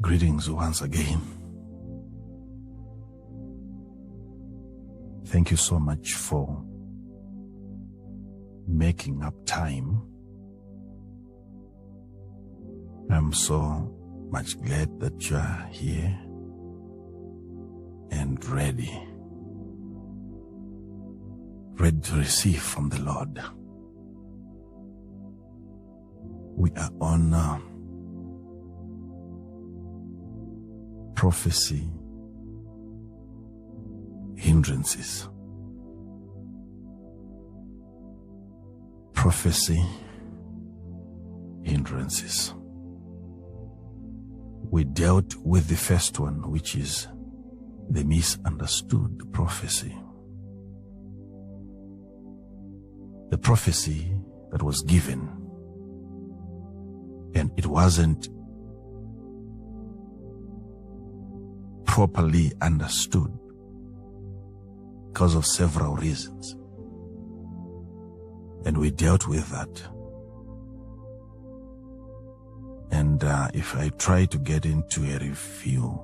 Greetings once again. Thank you so much for making up time. I'm so much glad that you are here and ready to receive from the Lord. We are on prophecy, hindrances. Prophecy, hindrances. We dealt with the first one, which is the misunderstood prophecy. The prophecy that was given, and it wasn't properly understood because of several reasons. And we dealt with that. And if I try to get into a review,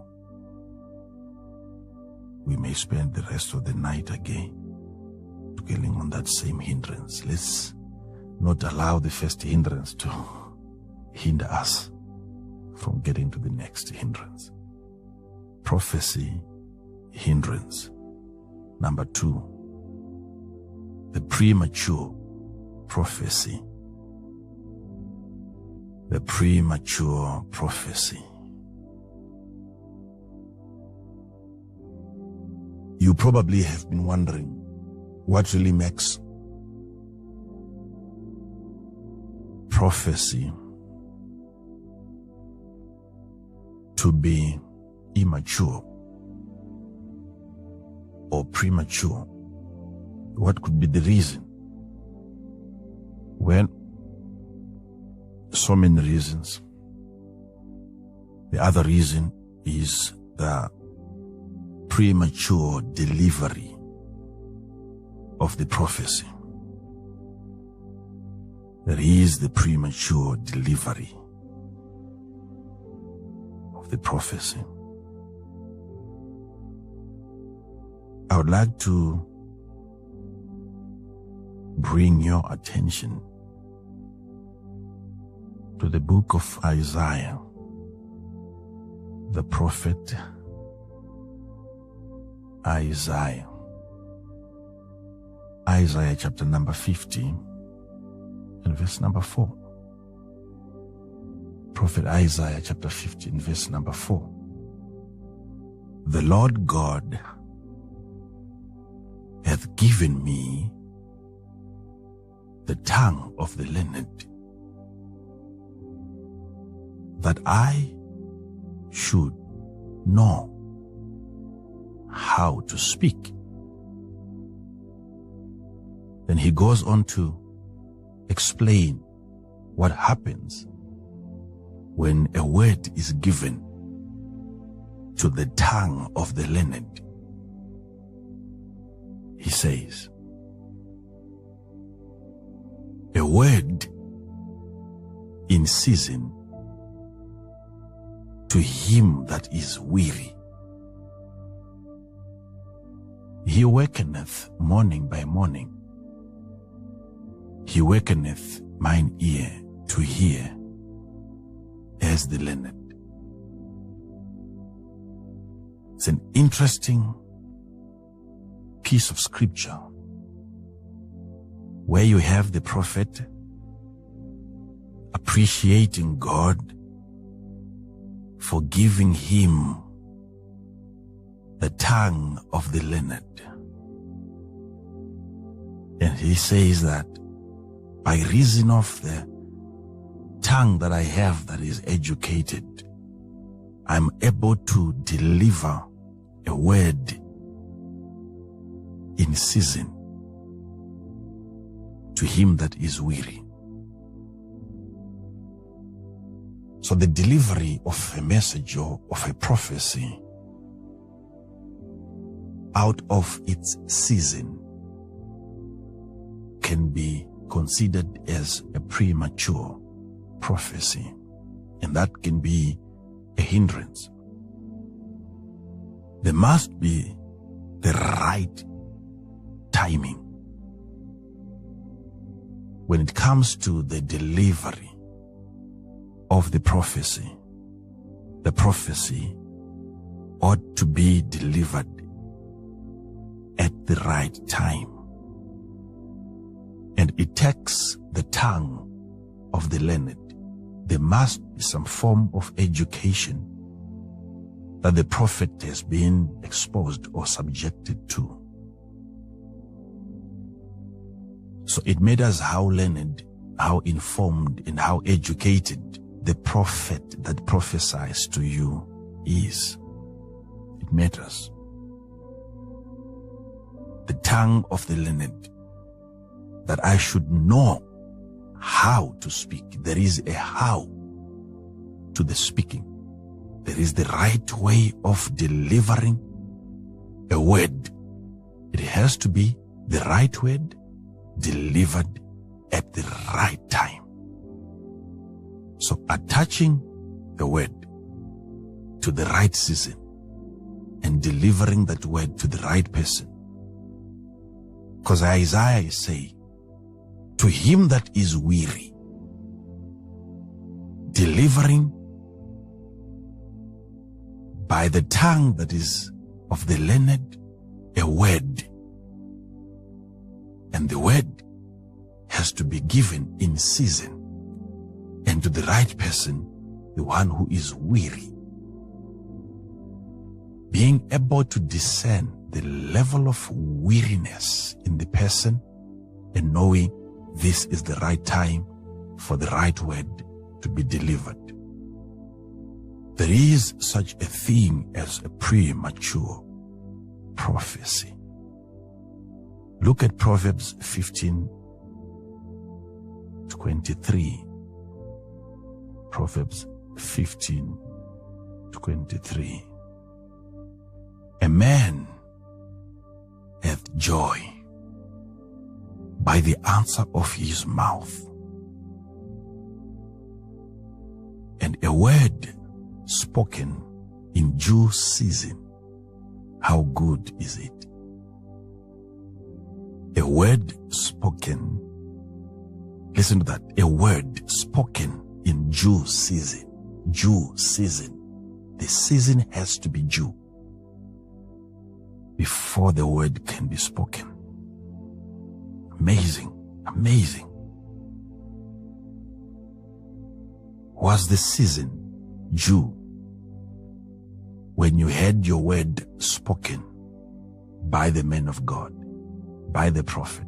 we may spend the rest of the night again dwelling on that same hindrance. Let's not allow the first hindrance to hinder us from getting to the next hindrance. Prophecy, hindrance. Number 2, the premature prophecy. The premature prophecy. You probably have been wondering what really makes prophecy to be immature or premature. What could be the reason? Well, so many reasons. The other reason is the premature delivery of the prophecy. There is the premature delivery of the prophecy. I would like to bring your attention to the book of Isaiah, the prophet Isaiah. Isaiah chapter number 50 and verse number 4. Prophet Isaiah chapter 50 and verse number 4. The Lord God hath given me the tongue of the learned, that I should know how to speak. Then he goes on to explain what happens when a word is given to the tongue of the learned. He says, a word in season to him that is weary. He wakeneth morning by morning. He wakeneth mine ear to hear as the learned. It's an interesting piece of scripture where you have the prophet appreciating God for giving him the tongue of the learned. And he says that by reason of the tongue that I have that is educated, I'm able to deliver a word in season to him that is weary. So the delivery of a message or of a prophecy out of its season can be considered as a premature prophecy. And that can be a hindrance. There must be the right timing when it comes to the delivery of the prophecy. The prophecy ought to be delivered at the right time. And it takes the tongue of the learned. There must be some form of education that the prophet has been exposed or subjected to. So it matters how learned, how informed, and how educated the prophet that prophesies to you is. It matters. The tongue of the learned, that I should know how to speak. There is a how to the speaking. There is the right way of delivering a word. It has to be the right word delivered at the right time. So attaching the word to the right season and delivering that word to the right person. Because Isaiah is saying, to him that is weary, delivering by the tongue that is of the learned a word. And the word has to be given in season and to the right person, the one who is weary. Being able to discern the level of weariness in the person and knowing this is the right time for the right word to be delivered. There is such a thing as a premature prophecy. Look at Proverbs 15:23. Proverbs 15:23. A man hath joy by the answer of his mouth, and a word spoken in due season. How good is it? A word spoken, listen to that, a word spoken in due season. Due season. The season has to be due before the word can be spoken. Amazing, amazing. Was the season due when you had your word spoken by the man of God, by the prophet?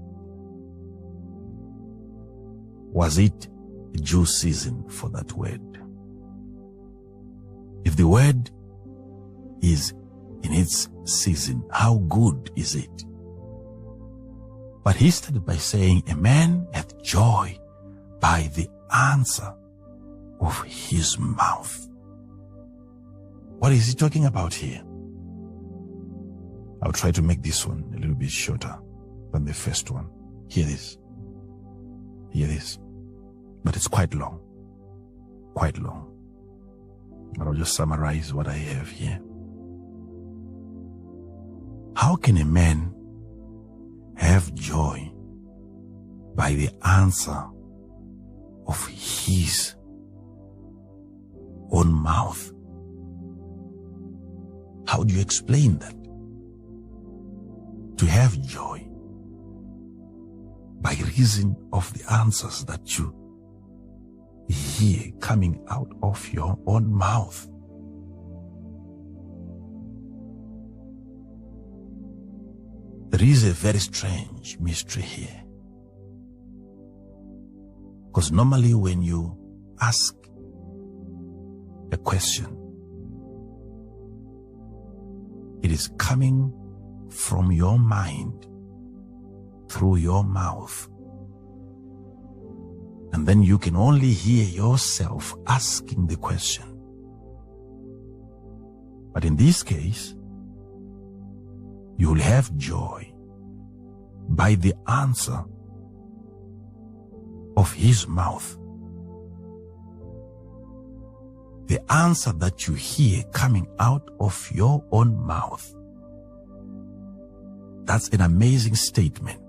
Was it a due season for that word? If the word is in its season, how good is it? But he started by saying, a man hath joy by the answer of his mouth. What is he talking about here? I'll try to make this one a little bit shorter than the first one. Hear this. Hear this. But it's quite long. Quite long. But I'll just summarize what I have here. How can a man have joy by the answer of his own mouth? How do you explain that? To have joy by reason of the answers that you hear coming out of your own mouth. There is a very strange mystery here. Because normally when you ask a question, it is coming from your mind through your mouth. And then you can only hear yourself asking the question. But in this case, you will have joy by the answer of his mouth. the answer that you hear coming out of your own mouth. That's an amazing statement.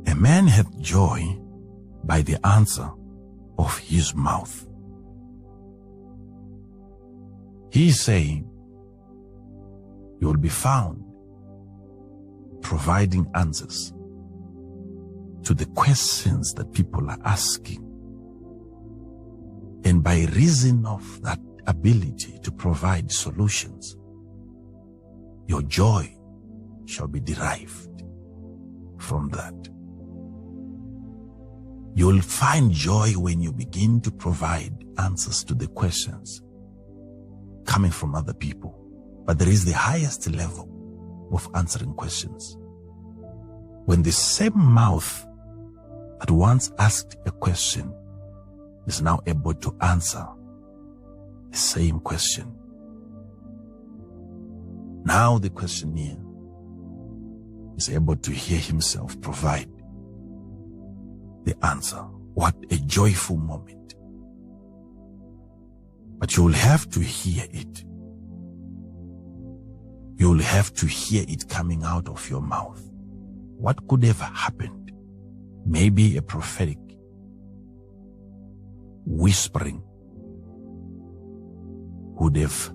A man hath joy by the answer of his mouth. He is saying, you will be found providing answers to the questions that people are asking. And by reason of that ability to provide solutions, your joy shall be derived from that. You'll find joy when you begin to provide answers to the questions coming from other people. But there is the highest level of answering questions. When the same mouth that once asked a question is now able to answer the same question. Now the questionnaire is able to hear himself provide the answer. What a joyful moment. But you will have to hear it. You will have to hear it coming out of your mouth. What could have happened? Maybe a prophetic whispering would have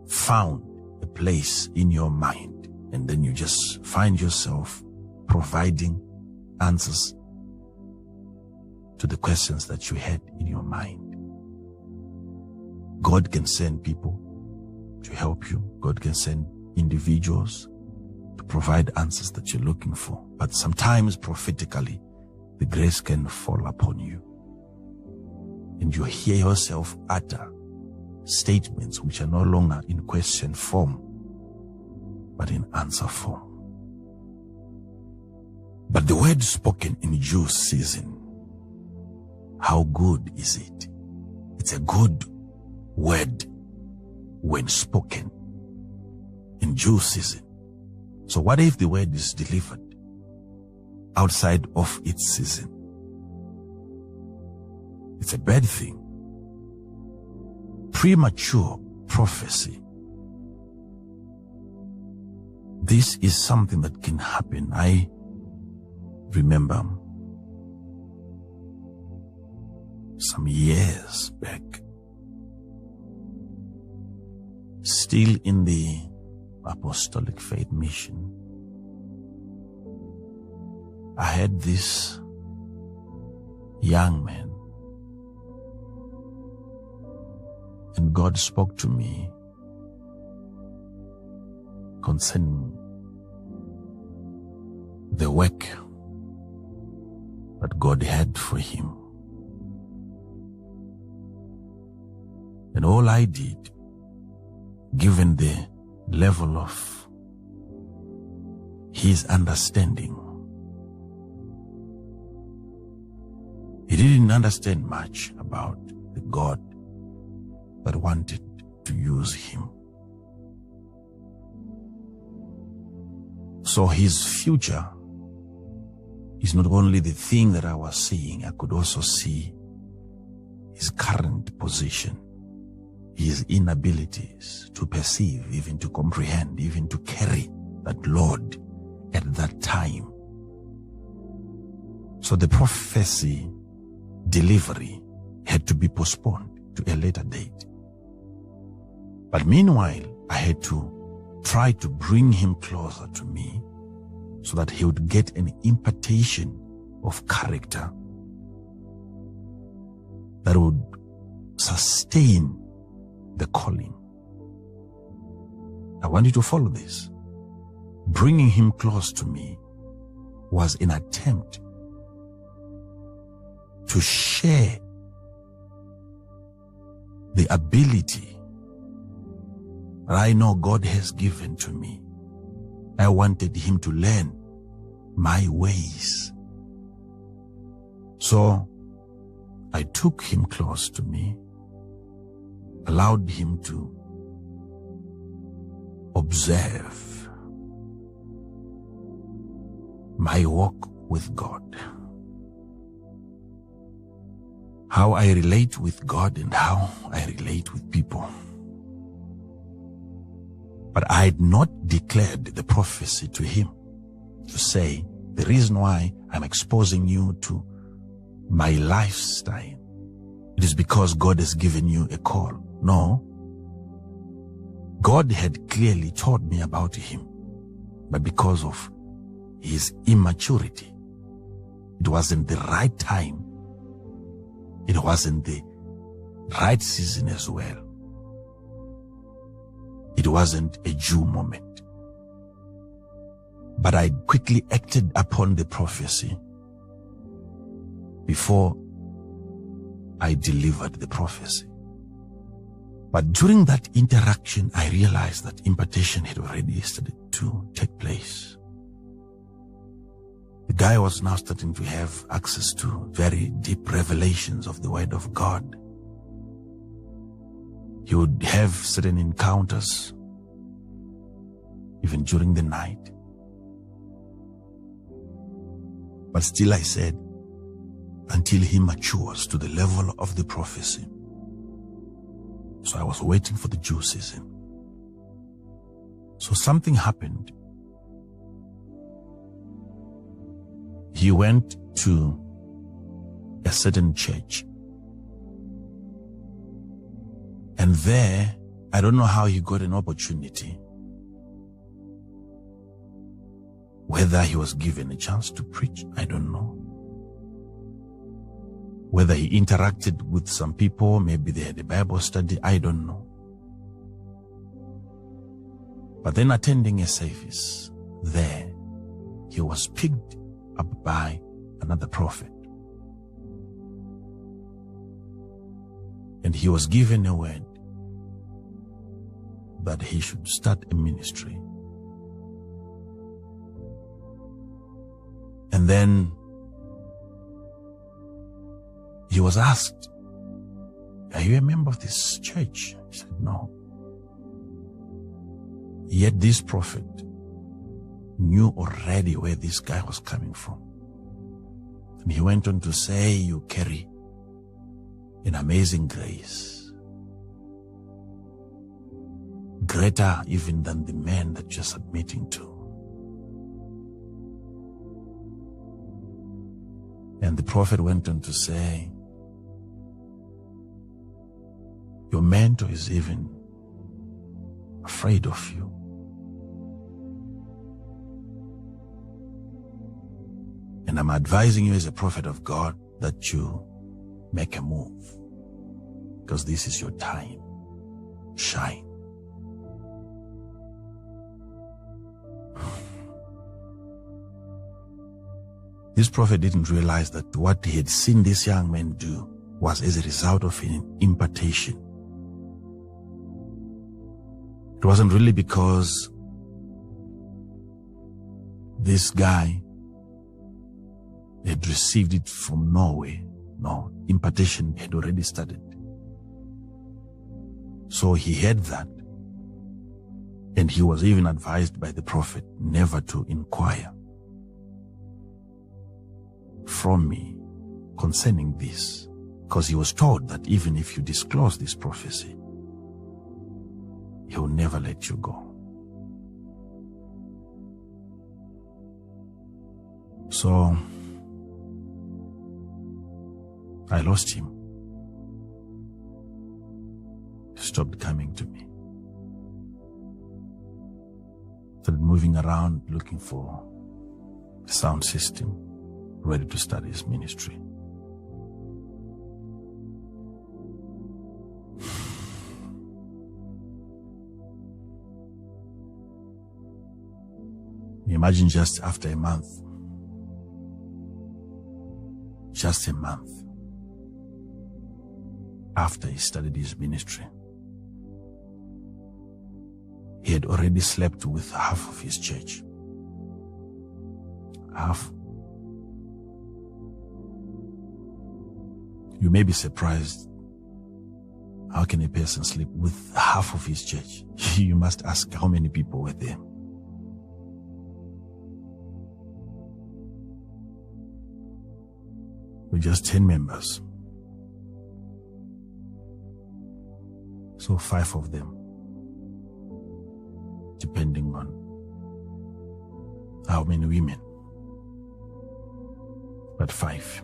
found a place in your mind, and then you just find yourself providing answers to the questions that you had in your mind. God can send people to help you. God can send individuals to provide answers that you're looking for. But sometimes prophetically, the grace can fall upon you, and you hear yourself utter statements which are no longer in question form, but in answer form. But the word spoken in due season, how good is it? It's a good word when spoken in due season. So what if the word is delivered outside of its season? It's a bad thing. Premature prophecy. This is something that can happen. I remember some years back, still in the apostolic faith mission, I had this young man, and God spoke to me concerning the work that God had for him. And all I did, given the level of his understanding, he didn't understand much about the God that wanted to use him. So his future is not only the thing that I was seeing, I could also see his current position, his inabilities to perceive, even to comprehend, even to carry that load at that time. So the prophecy delivery had to be postponed to a later date. But meanwhile, I had to try to bring him closer to me so that he would get an impartation of character that would sustain the calling. I want you to follow this. Bringing him close to me was an attempt to share the ability that I know God has given to me. I wanted him to learn my ways. So I took him close to me, allowed him to observe my walk with God, how I relate with God and how I relate with people. But I had not declared the prophecy to him to say, the reason why I'm exposing you to my lifestyle, it is because God has given you a call. No. God had clearly told me about him, but because of his immaturity, it wasn't the right time. It wasn't the right season as well. It wasn't a due moment. But I quickly acted upon the prophecy before I delivered the prophecy. But during that interaction, I realized that impartation had already started to take place. The guy was now starting to have access to very deep revelations of the Word of God. He would have certain encounters, even during the night. But still I said, until he matures to the level of the prophecy. So I was waiting for the due season. So something happened. He went to a certain church. And there, I don't know how he got an opportunity. Whether he was given a chance to preach, I don't know. Whether he interacted with some people, maybe they had a Bible study, I don't know. But then attending a service there, he was picked up by another prophet. And he was given a word that he should start a ministry. And then he was asked, are you a member of this church? He said, no. Yet this prophet knew already where this guy was coming from. And he went on to say, you carry an amazing grace, greater even than the man that you're submitting to. And the prophet went on to say, your mentor is even afraid of you. And I'm advising you as a prophet of God that you make a move, because this is your time. Shine. This prophet didn't realize that what he had seen this young man do was as a result of an impartation. It wasn't really because this guy had received it from Norway. No, impartation had already started. So he had that. And he was even advised by the prophet never to inquire from me concerning this, because he was told that even if you disclose this prophecy, he will never let you go. So I lost him. He stopped coming to me. Started moving around looking for a sound system, ready to start his ministry. Imagine just after a month, just a month after he started his ministry, he had already slept with half of his church. Half. You may be surprised. How can a person sleep with half of his church? You must ask how many people were there. We're just 10 members. So 5 of them, depending on how many women, but 5.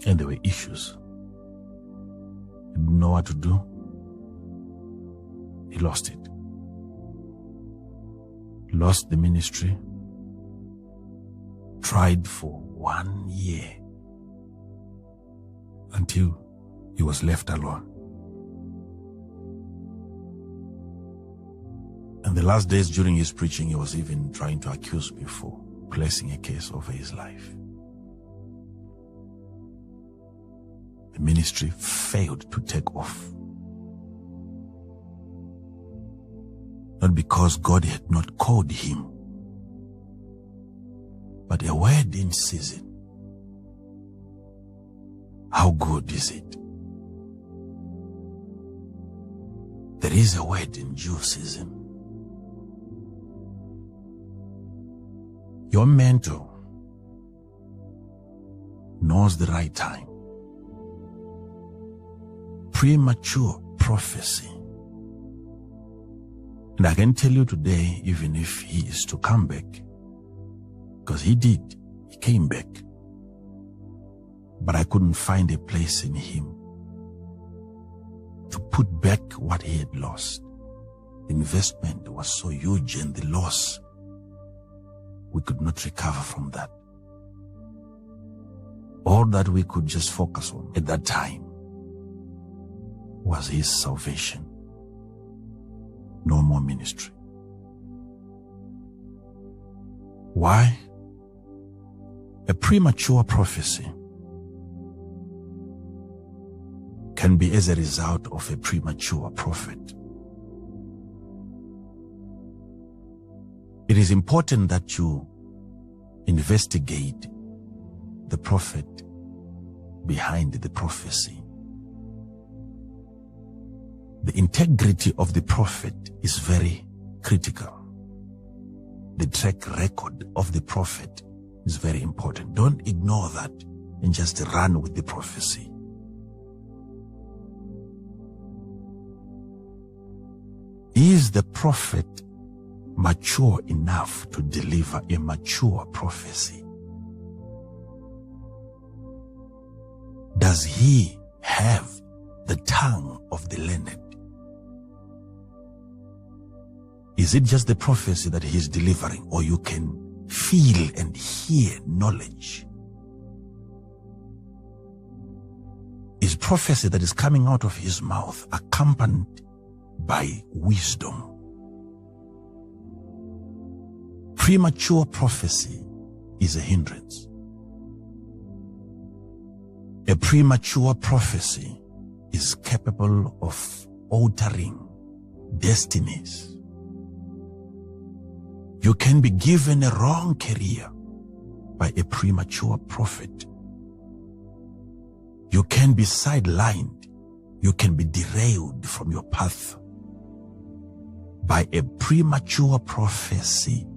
And there were issues. He didn't know what to do. He lost it. Lost the ministry. Tried for 1 year until he was left alone. And the last days during his preaching, he was even trying to accuse me for placing a case over his life. The ministry failed to take off. Not because God had not called him, but a word in season. How good is it? There is a word in due season. Your mentor knows the right time. Premature prophecy. And I can tell you today, even if he is to come back, because he did, he came back. But I couldn't find a place in him to put back what he had lost. The investment was so huge and the loss, we could not recover from that. All that we could just focus on at that time was his salvation. No more ministry. Why? A premature prophecy can be as a result of a premature prophet. It is important that you investigate the prophet behind the prophecy. The integrity of the prophet is very critical. The track record of the prophet is very important. Don't ignore that and just run with the prophecy. Is the prophet mature enough to deliver a mature prophecy? Does he have the tongue of the learned? Is it just the prophecy that he is delivering, or you can feel and hear knowledge? Is prophecy that is coming out of his mouth accompanied by wisdom? Premature prophecy is a hindrance. A premature prophecy is capable of altering destinies. You can be given a wrong career by a premature prophet. You can be sidelined. You can be derailed from your path by a premature prophecy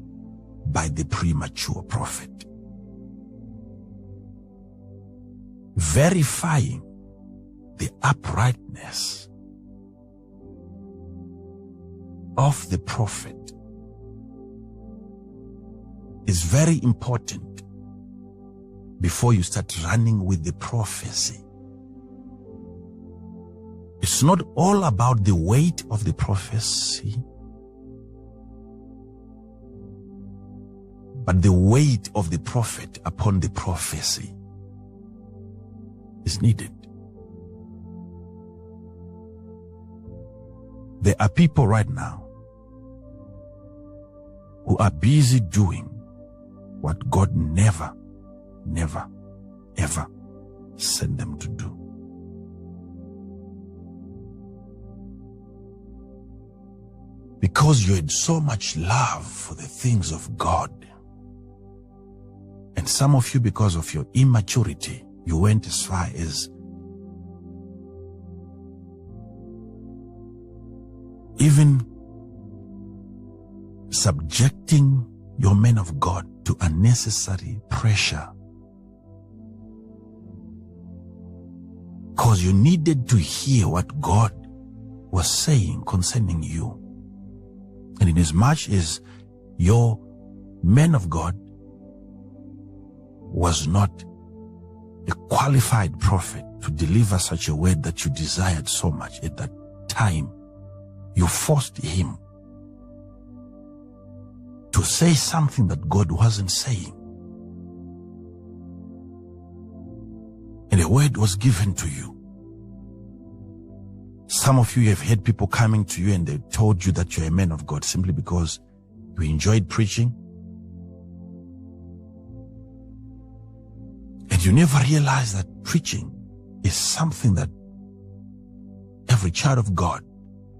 by the premature prophet. Verifying the uprightness of the prophet is very important before you start running with the prophecy. It's not all about the weight of the prophecy, but the weight of the prophet upon the prophecy is needed. There are people right now who are busy doing what God never, ever sent them to do. Because you had so much love for the things of God, and some of you, because of your immaturity, you went as far as even subjecting your men of God to unnecessary pressure, Because you needed to hear what God was saying concerning you. And in as much as your man of God was not a qualified prophet to deliver such a word that you desired so much at that time, you forced him to say something that God wasn't saying. And a word was given to you. Some of you have had people coming to you and they told you that you're a man of God simply because you enjoyed preaching. And you never realized that preaching is something that every child of God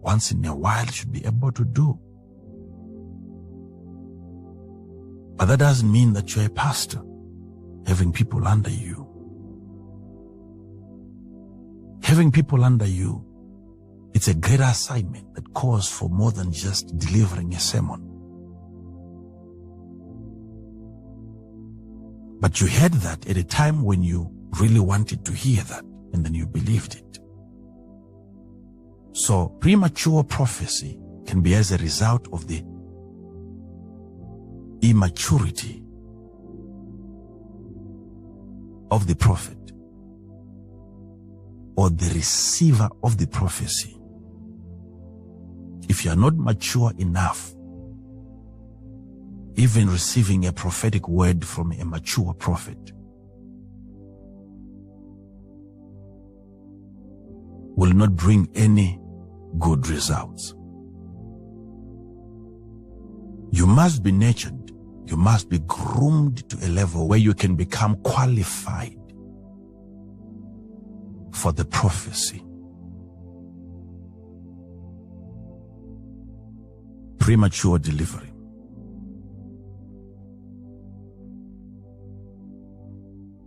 once in a while should be able to do. But that doesn't mean that you're a pastor, having people under you. Having people under you, it's a greater assignment that calls for more than just delivering a sermon. But you heard that at a time when you really wanted to hear that, and then you believed it. So premature prophecy can be as a result of the immaturity of the prophet or the receiver of the prophecy. If you are not mature enough, even receiving a prophetic word from a mature prophet will not bring any good results. You must be nurtured. You must be groomed to a level where you can become qualified for the prophecy. Premature delivery.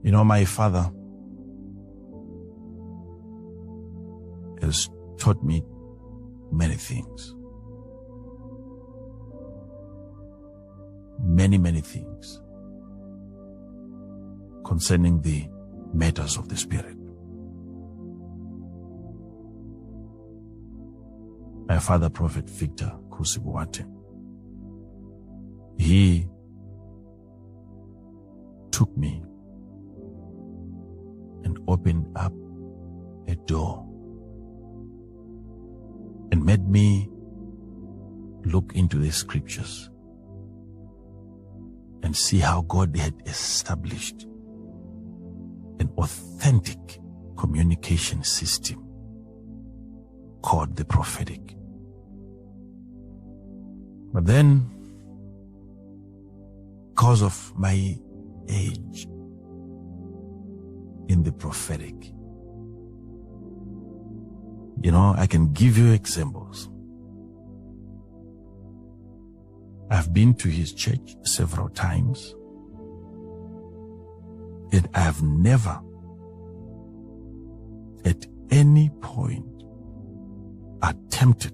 You know, my father has taught me many things. Many things concerning the matters of the Spirit. My father, Prophet Victor Kusibuwate, he took me and opened up a door and made me look into the scriptures and see how God had established an authentic communication system called the prophetic. But then, because of my age in the prophetic, you know, I can give you examples. I've been to his church several times, and I have never at any point attempted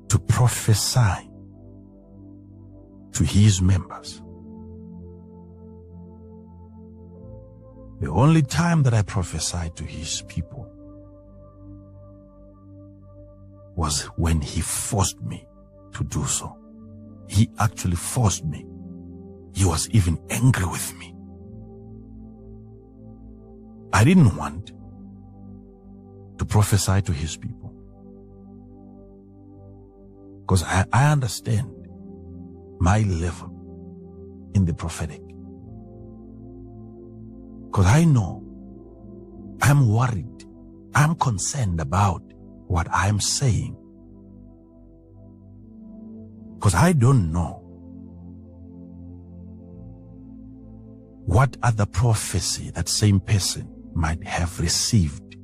to prophesy to his members. The only time that I prophesied to his people was when he forced me to do so. He actually forced me. He was even angry with me. I didn't want to prophesy to his people because I understand my level in the prophetic. Because I know I'm worried, I'm concerned about what I'm saying. Because I don't know what other prophecy that same person might have received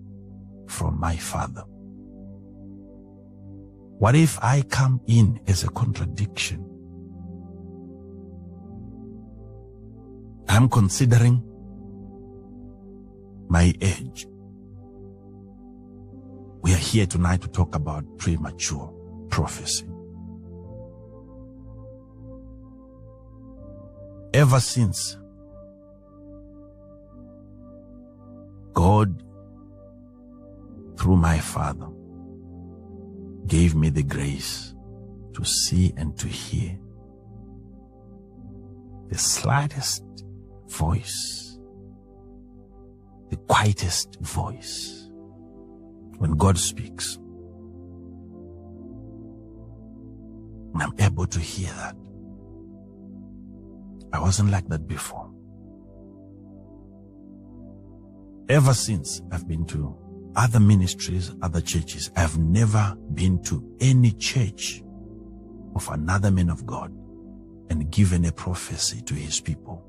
from my father. What if I come in as a contradiction? I'm considering my age. We are here tonight to talk about premature prophecy. Ever since God through my Father, gave me the grace to see and to hear the slightest voice, the quietest voice. When God speaks, and I'm able to hear that. I wasn't like that before. Ever since I've been to other ministries, other churches, I've never been to any church of another man of God and given a prophecy to his people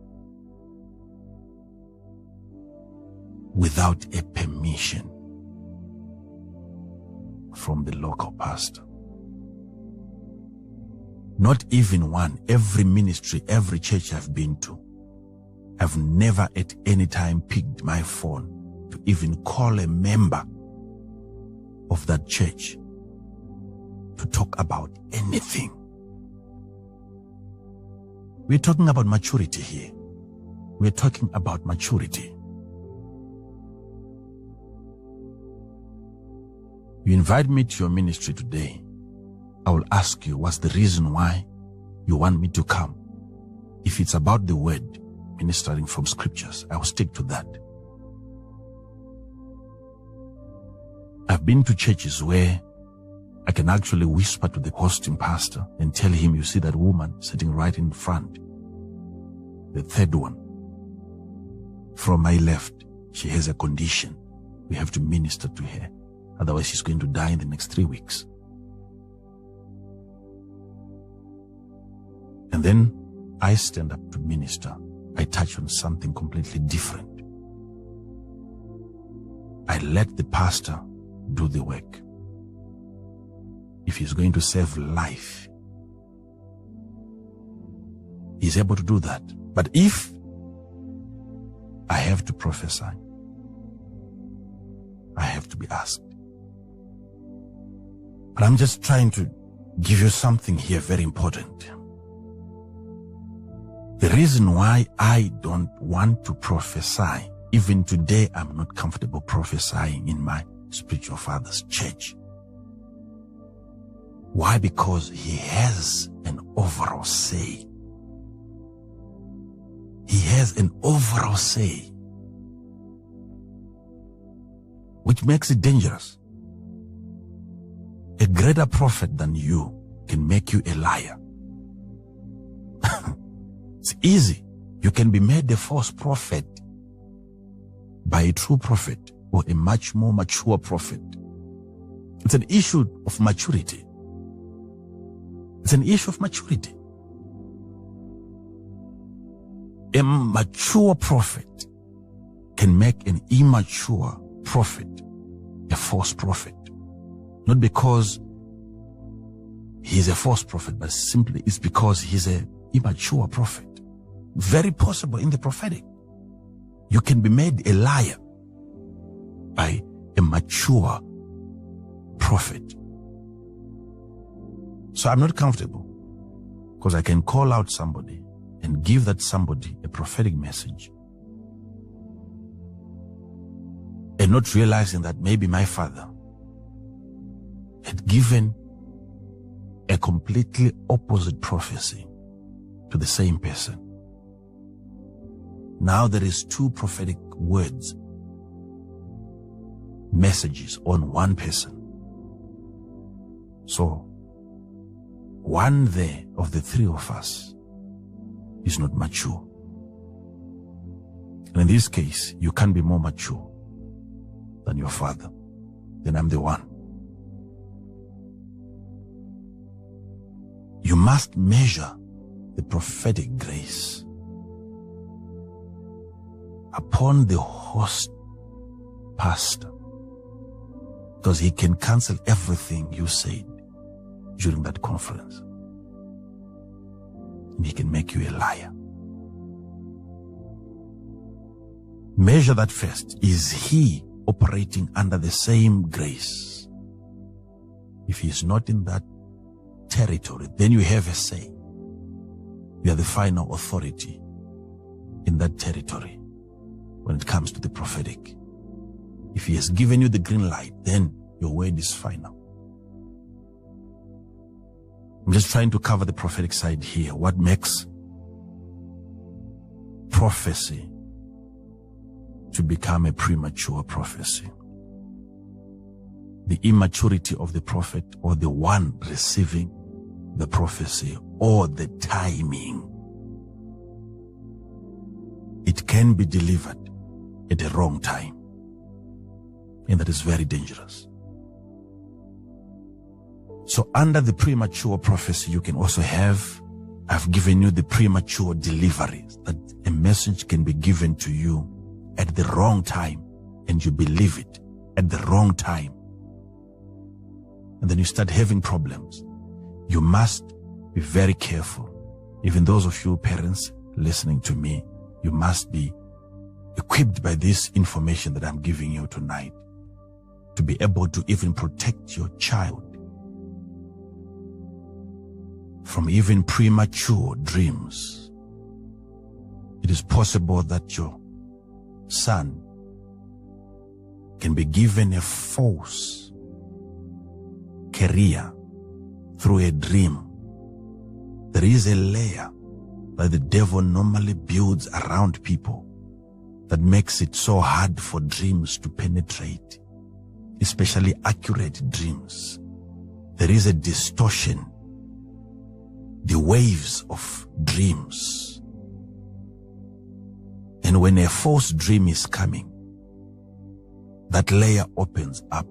without a permission from the local pastor. Not even one. Every ministry, every church I've been to, I've never at any time picked my phone to even call a member of that church to talk about anything. We're talking about maturity here. We're talking about maturity. You invite me to your ministry today, I will ask you, what's the reason why you want me to come? If it's about the word, ministering from scriptures, I will stick to that. I've been to churches where I can actually whisper to the hosting pastor and tell him, you see that woman sitting right in front, the third one from my left, she has a condition. We have to minister to her. Otherwise, she's going to die in the next 3 weeks. And then I stand up to minister. I touch on something completely different. I let the pastor do the work. If he's going to save life, he's able to do that. But if I have to prophesy, I have to be asked. But I'm just trying to give you something here very important. The reason why I don't want to prophesy, even today I'm not comfortable prophesying in my spiritual father's church. Why? Because he has an overall say. He has an overall say, which makes it dangerous. A greater prophet than you can make you a liar. It's easy. You can be made a false prophet by a true prophet or a much more mature prophet. It's an issue of maturity. It's an issue of maturity. A mature prophet can make an immature prophet a false prophet. Not because he's a false prophet, but simply it's because he's an immature prophet. Very possible in the prophetic. You can be made a liar by a mature prophet. So I'm not comfortable because I can call out somebody and give that somebody a prophetic message and not realizing that maybe my father had given a completely opposite prophecy to the same person. Now there is 2 prophetic words, messages on one person. So one there of the 3 of us is not mature. And in this case, you can't be more mature than your father. Then I'm the one. You must measure the prophetic grace upon the host pastor, because he can cancel everything you said during that conference. And he can make you a liar. Measure that first. Is he operating under the same grace? If he is not in that territory, then you have a say. You are the final authority in that territory when it comes to the prophetic. If he has given you the green light, then your word is final. I'm just trying to cover the prophetic side here. What makes prophecy to become a premature prophecy? The immaturity of the prophet, or the one receiving the prophecy, or the timing. It can be delivered at the wrong time, and that is very dangerous. So under the premature prophecy, you can also have, I've given you the premature delivery, that a message can be given to you at the wrong time, and you believe it at the wrong time. And then you start having problems. You must be very careful. Even those of you parents listening to me, you must be equipped by this information that I'm giving you tonight to be able to even protect your child from even premature dreams. It is possible that your son can be given a false career through a dream. There is a layer that the devil normally builds around people that makes it so hard for dreams to penetrate, especially accurate dreams. There is a distortion, the waves of dreams. And when a false dream is coming, that layer opens up,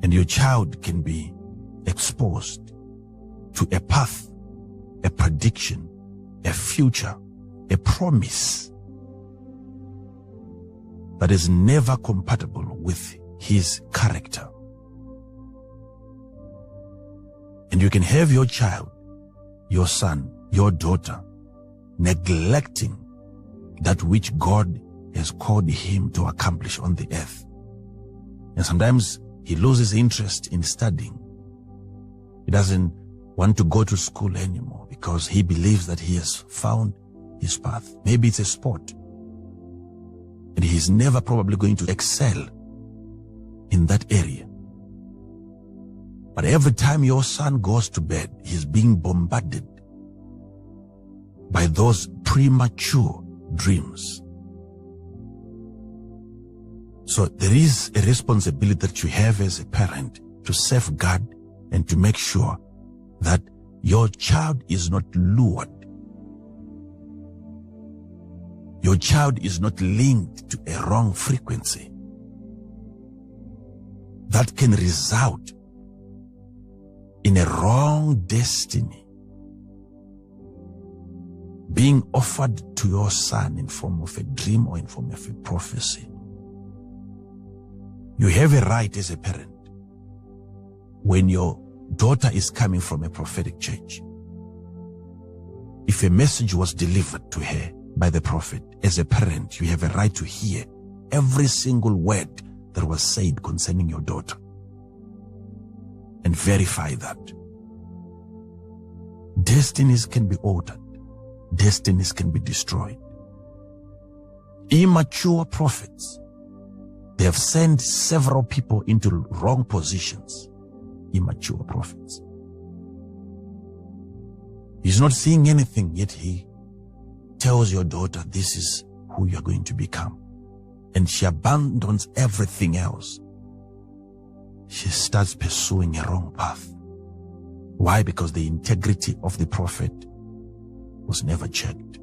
and your child can be exposed to a path, a prediction, a future, a promise that is never compatible with his character. And you can have your child, your son, your daughter, neglecting that which God has called him to accomplish on the earth. And sometimes he loses interest in studying. He doesn't want to go to school anymore because he believes that he has found his path. Maybe it's a sport, and he's never probably going to excel in that area. But every time your son goes to bed, he's being bombarded by those premature dreams. So there is a responsibility that you have as a parent to safeguard and to make sure that your child is not lured. Your child is not linked to a wrong frequency that can result in a wrong destiny being offered to your son in form of a dream or in form of a prophecy. You have a right as a parent, when your daughter is coming from a prophetic church, if a message was delivered to her by the prophet, as a parent, you have a right to hear every single word that was said concerning your daughter and verify that. Destinies can be altered. Destinies can be destroyed. Immature prophets, they have sent several people into wrong positions. Immature prophets. He's not seeing anything, yet he tells your daughter, this is who you're going to become. And she abandons everything else. She starts pursuing a wrong path. Why? Because the integrity of the prophet was never checked.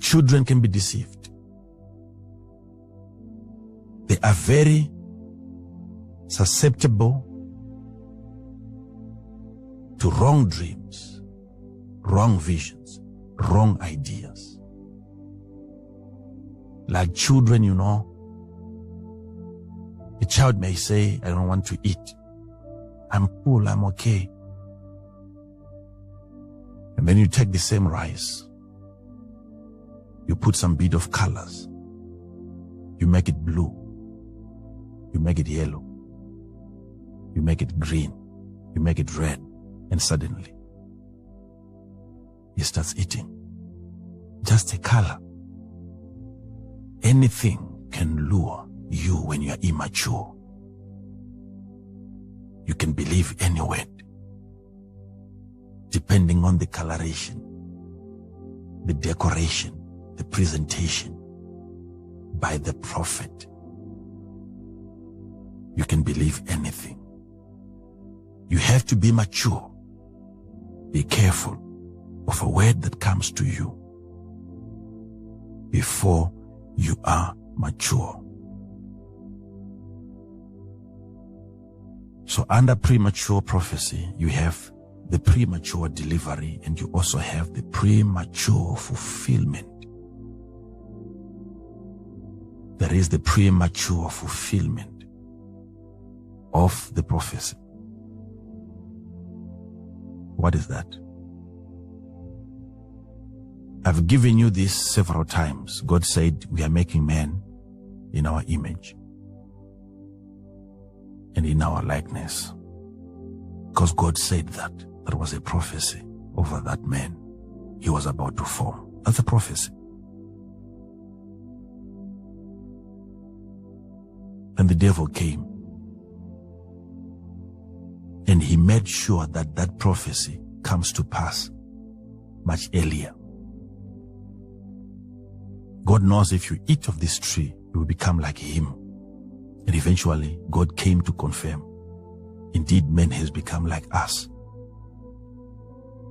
Children can be deceived. They are very susceptible to wrong dreams, wrong visions, wrong ideas. Like children, you know, a child may say, I don't want to eat. I'm full, I'm okay. And then you take the same rice. You put some bit of colors. You make it blue. You make it yellow. You make it green. You make it red. And suddenly, he starts eating. Just a color. anything can lure you when you are immature. You can believe any word, depending on the coloration, the decoration, the presentation by the prophet. You can believe anything. You have to be mature. Be careful of a word that comes to you before you are mature. So under premature prophecy, you have the premature delivery, and you also have the premature fulfillment. There is the premature fulfillment of the prophecy. What is that? I've given you this several times. God said we are making man in our image and in our likeness. Because God said that. There was a prophecy over that man he was about to form. That's a prophecy. And the devil came, and he made sure that that prophecy comes to pass much earlier. God knows if you eat of this tree, you will become like him. And eventually, God came to confirm, indeed, man has become like us.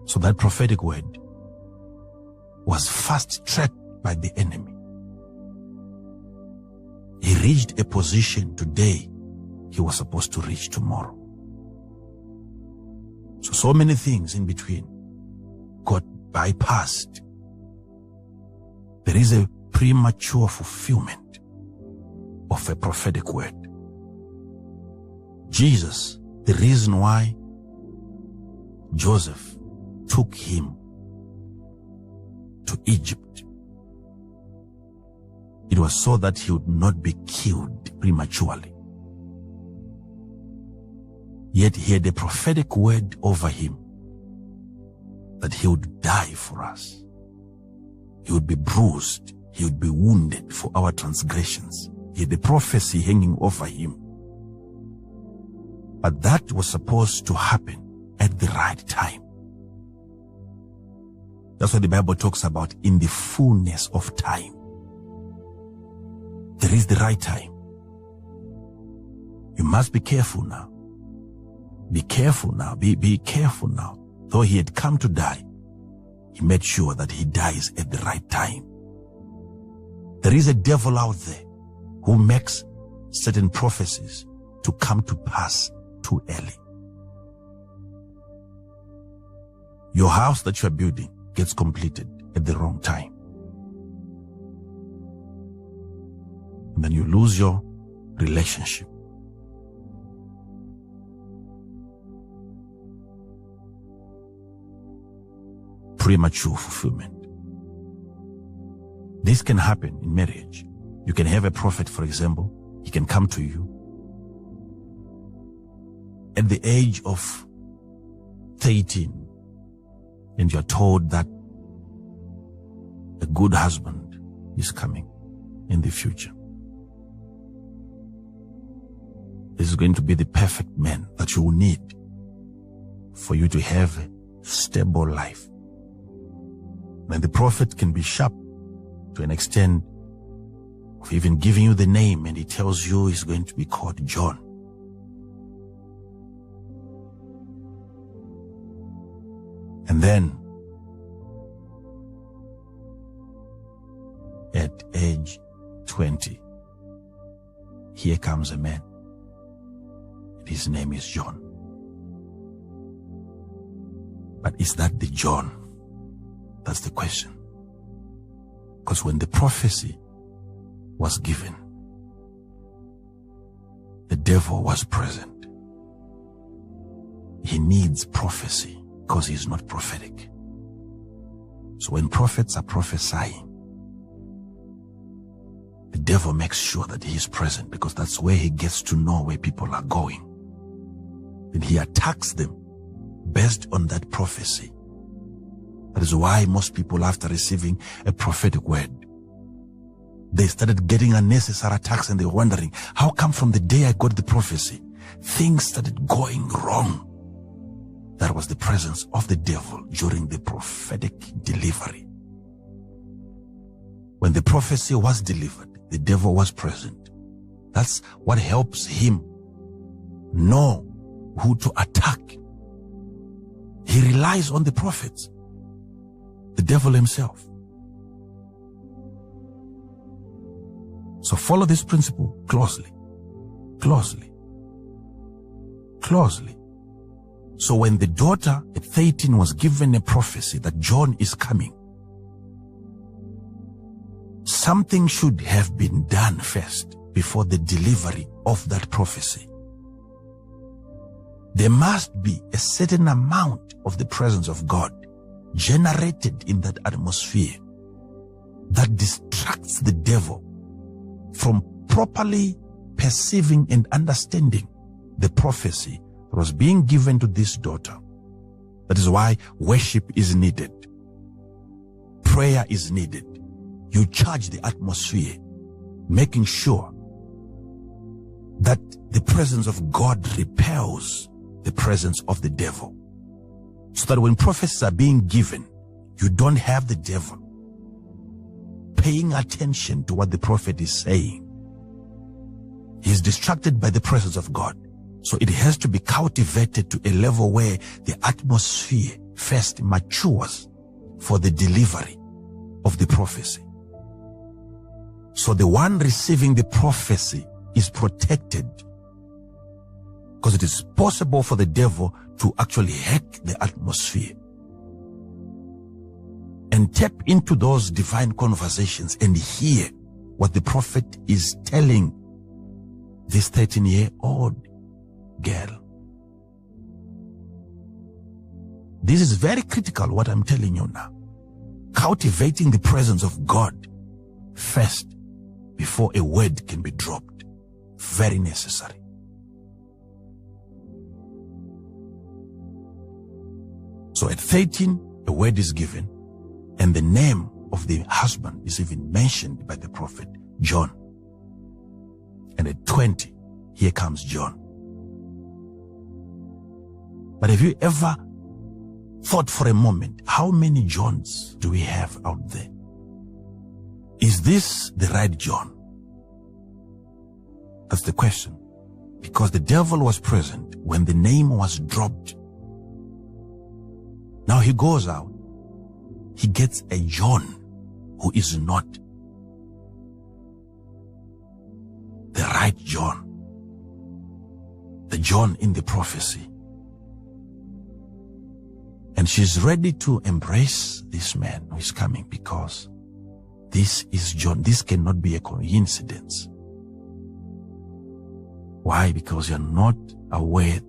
So that prophetic word was fast-tracked by the enemy. He reached a position today he was supposed to reach tomorrow. So many things in between got bypassed. There is a premature fulfillment of a prophetic word. Jesus, the reason why Joseph took him to Egypt, it was so that he would not be killed prematurely. Yet he had a prophetic word over him that he would die for us. He would be bruised. He would be wounded for our transgressions. He had a prophecy hanging over him. But that was supposed to happen at the right time. That's what the Bible talks about, in the fullness of time. There is the right time. You must be careful now. Be careful now. Be careful now. Though he had come to die, he made sure that he dies at the right time. There is a devil out there who makes certain prophecies to come to pass too early. Your house that you are building gets completed at the wrong time. And then you lose your relationship. Premature fulfillment. This can happen in marriage. You can have a prophet, for example. He can come to you at the age of 13, and you're told that a good husband is coming in the future. This is going to be the perfect man that you will need for you to have a stable life. And the prophet can be sharp to an extent of even giving you the name, and he tells you he's going to be called John. And then at age 20, here comes a man. His name is John. But is that the John? That's the question. Because when the prophecy was given, the devil was present. He needs prophecy because he's not prophetic. So when prophets are prophesying, the devil makes sure that he is present, because that's where he gets to know where people are going. And he attacks them based on that prophecy. That is why most people, after receiving a prophetic word, They started getting unnecessary attacks and they were wondering, how come from the day I got the prophecy, things started going wrong? That was the presence of the devil during the prophetic delivery. When the prophecy was delivered, the devil was present. That's what helps him know who to attack. He relies on the prophets, the devil himself. So follow this principle closely, closely, closely. So when the daughter at 13 was given a prophecy that John is coming, something should have been done first before the delivery of that prophecy. There must be a certain amount of the presence of God generated in that atmosphere that distracts the devil from properly perceiving and understanding the prophecy that was being given to this daughter. That is why worship is needed. Prayer is needed. You charge the atmosphere, making sure that the presence of God repels the presence of the devil. So that when prophecies are being given, you don't have the devil paying attention to what the prophet is saying. He is distracted by the presence of God. So it has to be cultivated to a level where the atmosphere first matures for the delivery of the prophecy. So the one receiving the prophecy is protected, because it is possible for the devil to actually hack the atmosphere and tap into those divine conversations and hear what the prophet is telling this 13-year-old girl. This is very critical, what I'm telling you now. Cultivating the presence of God first before a word can be dropped. Very necessary. So at 13, a word is given, and the name of the husband is even mentioned by the prophet, John. And at 20, here comes John. But have you ever thought for a moment, how many Johns do we have out there? Is this the right John? That's the question. Because the devil was present when the name was dropped. Now he goes out. He gets a John who is not the right John. The John in the prophecy. And she's ready to embrace this man who is coming, because this is John. This cannot be a coincidence. Why? Because you're not aware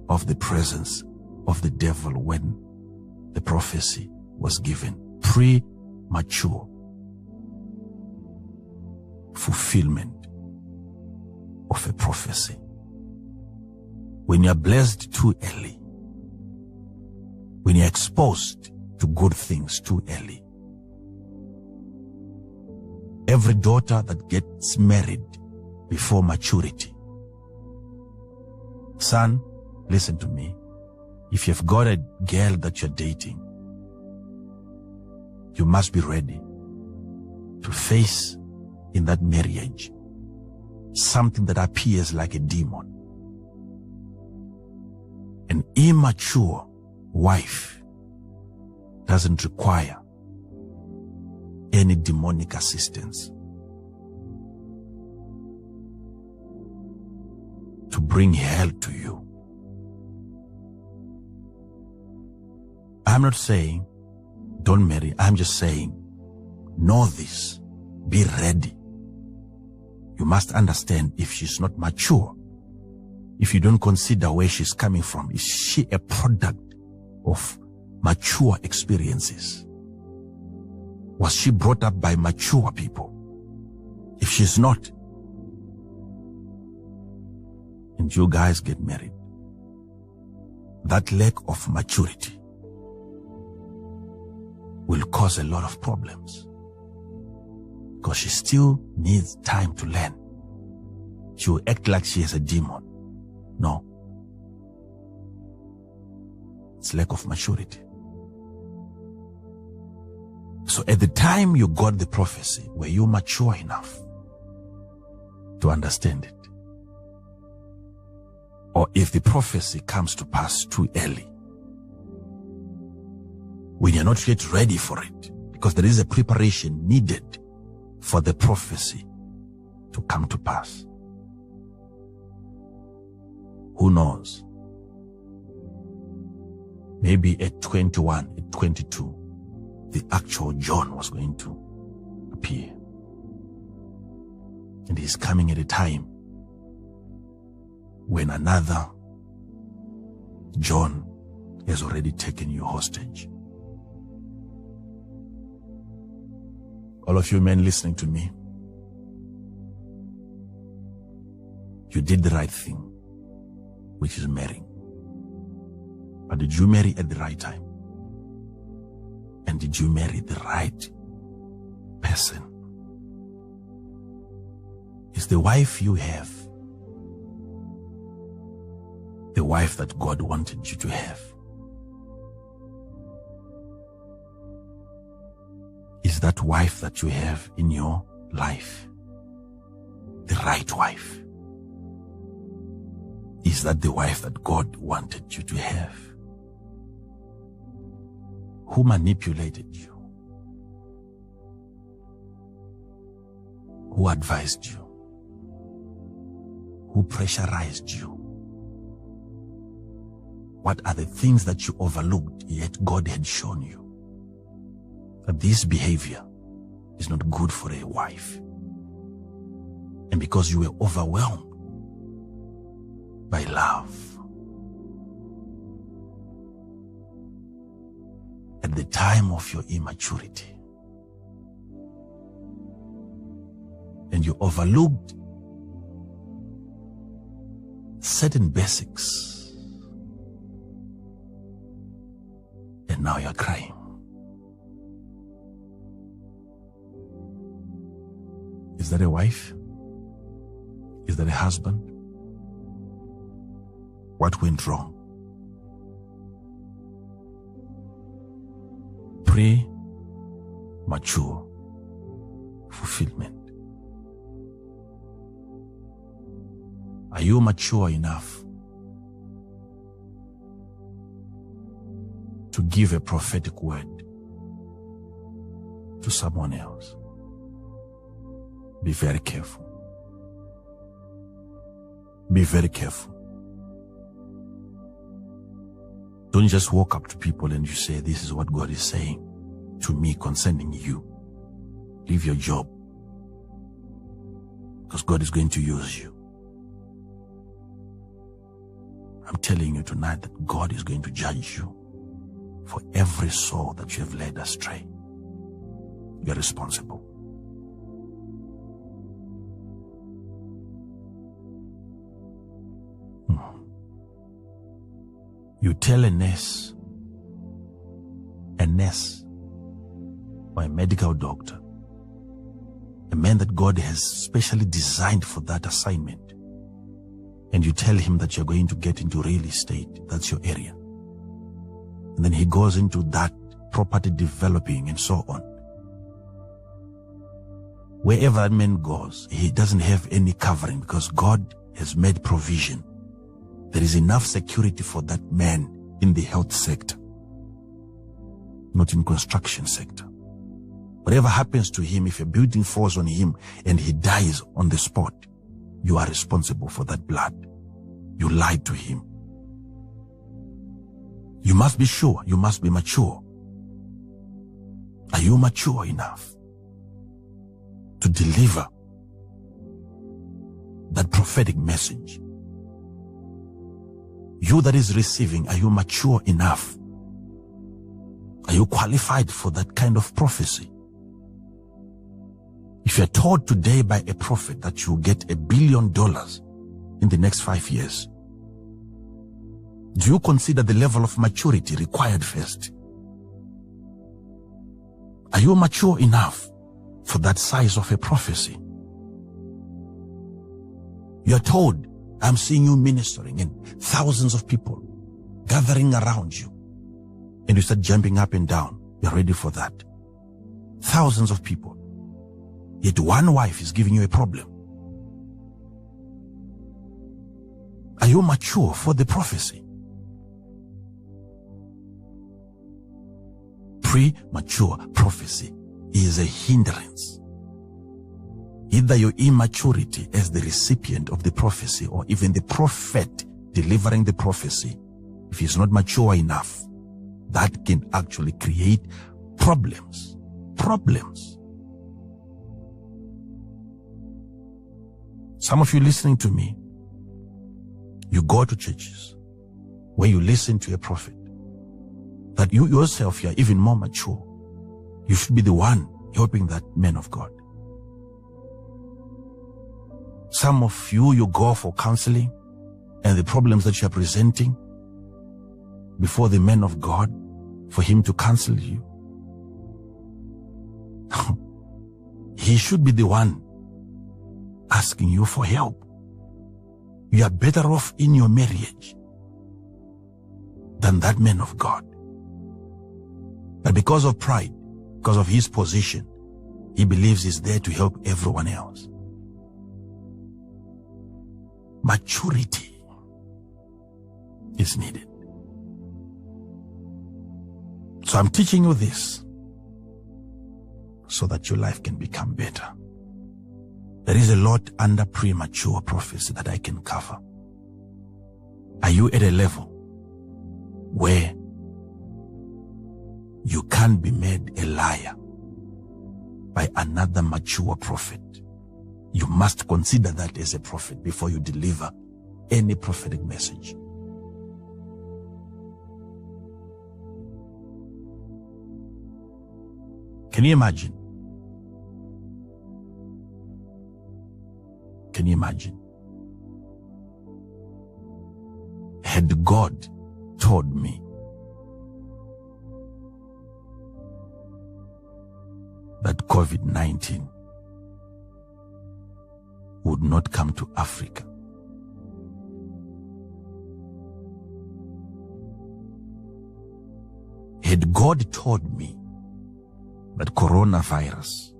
of the presence of the devil when the prophecy was given. Premature fulfillment of a prophecy. When you're blessed too early, when you're exposed to good things too early. Every daughter that gets married before maturity. Son, listen to me. If you've got a girl that you're dating, you must be ready to face in that marriage something that appears like a demon. An immature wife doesn't require any demonic assistance to bring hell to you. I'm not saying don't marry. I'm just saying know this. Be ready. You must understand, if she's not mature, if you don't consider where she's coming from, is she a product of mature experiences? Was she brought up by mature people? If she's not, and you guys get married, that lack of maturity will cause a lot of problems. because she still needs time to learn. She will act like she has a demon. No. It's lack of maturity. So at the time you got the prophecy, were you mature enough to understand it? Or if the prophecy comes to pass too early, when you're not yet ready for it, because there is a preparation needed for the prophecy to come to pass. Who knows? Maybe at 21, at 22, the actual John was going to appear. And he's coming at a time when another John has already taken you hostage. All of you men listening to me, you did the right thing, which is marrying. But did you marry at the right time? And did you marry the right person? Is the wife you have the wife that God wanted you to have? Is that wife that you have in your life the right wife? Is that the wife that God wanted you to have? Who manipulated you? Who advised you? Who pressurized you? What are the things that you overlooked, yet God had shown you that this behavior is not good for a wife? And because you were overwhelmed by love, at the time of your immaturity, and you overlooked certain basics, and now you're crying. Is that a wife? Is that a husband? What went wrong? Premature fulfillment. Are you mature enough to give a prophetic word to someone else? Be very careful. Be very careful. Don't just walk up to people and you say, this is what God is saying to me concerning you. Leave your job, because God is going to use you. I'm telling you tonight that God is going to judge you for every soul that you have led astray. You're responsible. You tell a nurse or a medical doctor, a man that God has specially designed for that assignment, and you tell him that you're going to get into real estate, that's your area. And then he goes into that property developing and so on. Wherever that man goes, he doesn't have any covering because God has made provision. There is enough security for that man in the health sector, not in construction sector. Whatever happens to him, if a building falls on him and he dies on the spot, you are responsible for that blood. You lied to him. You must be sure. You must be mature. Are you mature enough to deliver that prophetic message? You that is receiving, are you mature enough? Are you qualified for that kind of prophecy? If you're told today by a prophet that you get $1 billion in the next 5 years, do you consider the level of maturity required first? Are you mature enough for that size of a prophecy. You're told, I'm seeing you ministering and thousands of people gathering around you. And you start jumping up and down. You're ready for that. Thousands of people. Yet one wife is giving you a problem. Are you mature for the prophecy? Premature prophecy is a hindrance. Either your immaturity as the recipient of the prophecy or even the prophet delivering the prophecy, if he's not mature enough, that can actually create problems. Problems. Some of you listening to me, you go to churches where you listen to a prophet, that you yourself, you are even more mature. You should be the one helping that man of God. Some of you go for counseling, and the problems that you are presenting before the man of God for him to counsel you. He should be the one asking you for help. You are better off in your marriage than that man of God. But because of pride, because of his position, he believes he's there to help everyone else. Maturity is needed. So I'm teaching you this so that your life can become better. There is a lot under premature prophecy that I can cover. Are you at a level where you can't be made a liar by another mature prophet? You must consider that as a prophet before you deliver any prophetic message. Can you imagine? Can you imagine? Had God told me that COVID-19 would not come to Africa, had God told me that coronavirus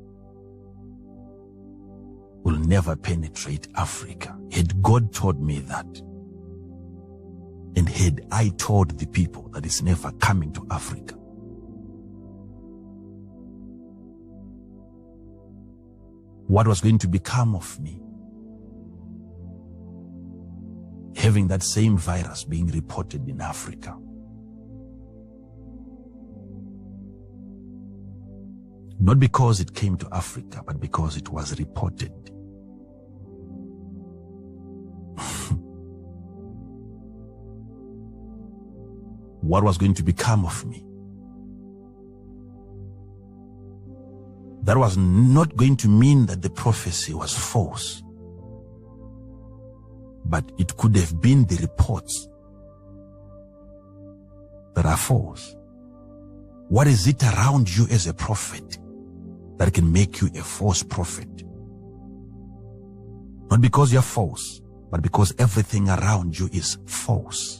will never penetrate Africa, had God told me that, and had I told the people that it's never coming to Africa, what was going to become of me? Having that same virus being reported in Africa. Not because it came to Africa, but because it was reported. What was going to become of me? That was not going to mean that the prophecy was false, but it could have been the reports that are false. What is it around you as a prophet that can make you a false prophet? Not because you're false, but because everything around you is false.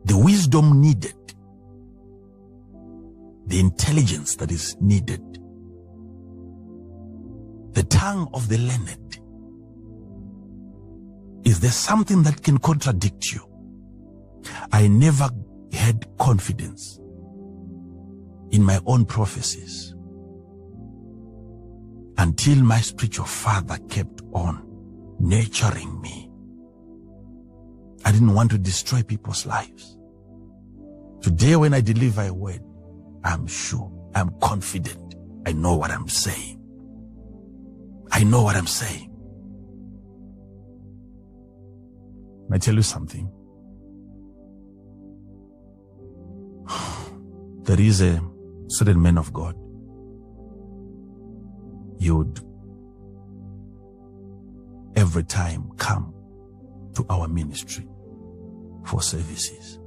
The wisdom needed, the intelligence that is needed, the tongue of the learned. Is there something that can contradict you? I never had confidence in my own prophecies until my spiritual father kept on nurturing me. I didn't want to destroy people's lives. Today when I deliver a word, I'm sure, I'm confident, I know what I'm saying. I know what I'm saying. May I tell you something? There is a certain man of God. He would every time come to our ministry for services.